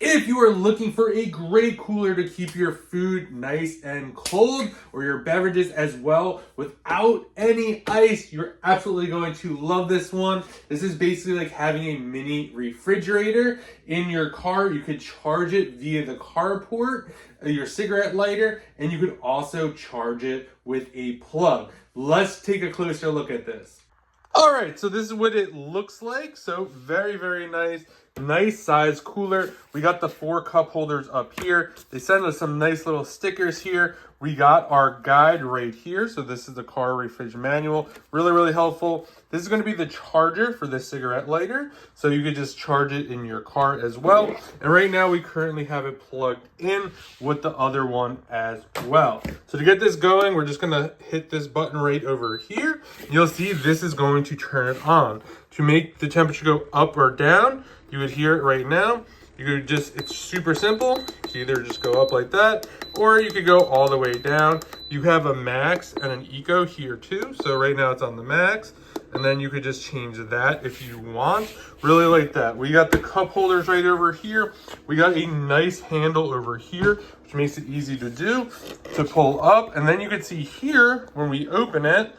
If you are looking for a great cooler to keep your food nice and cold, or your beverages as well, without any ice, you're absolutely going to love this one. This is basically like having a mini refrigerator in your car. You could charge it via the carport, your cigarette lighter, and you could also charge it with a plug. Let's take a closer look at this. All right, so this is what it looks like. So very, very nice. Nice size cooler. We got the 4 cup holders up here. They sent us some nice little stickers here. We got our guide right here. So this is the car refrig manual. Really, really helpful. This is going to be the charger for this cigarette lighter. So you could just charge it in your car as well. And right now we currently have it plugged in with the other one as well. So to get this going, we're just going to hit this button right over here. You'll see this is going to turn it on. To make the temperature go up or down, you would hear it right now. You could just, it's super simple. You either just go up like that, or you could go all the way down. You have a max and an eco here too. So right now it's on the max, and then you could just change that if you want. Really like that. We got the cup holders right over here. We got a nice handle over here, which makes it easy to do, to pull up. And then you can see here, when we open it,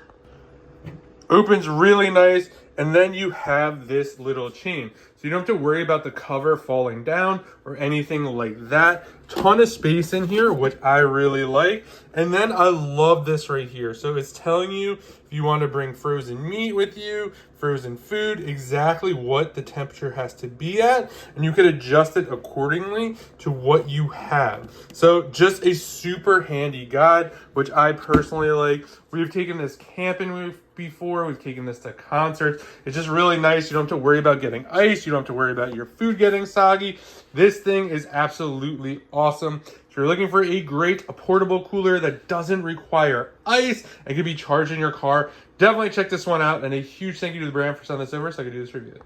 opens really nice. And then you have this little chain. So you don't have to worry about the cover falling down or anything like that. Ton of space in here, which I really like. And then I love this right here. So it's telling you if you want to bring frozen meat with you, frozen food, exactly what the temperature has to be at. And you could adjust it accordingly to what you have. So just a super handy guide, which I personally like. We've taken this camping before. We've taken this to concerts. It's just really nice. You don't have to worry about getting ice. You don't have to worry about your food getting soggy. This thing is absolutely awesome. If you're looking for a portable cooler that doesn't require ice and can be charged in your car, definitely check this one out. And a huge thank you to the brand for sending this over so I could do this review.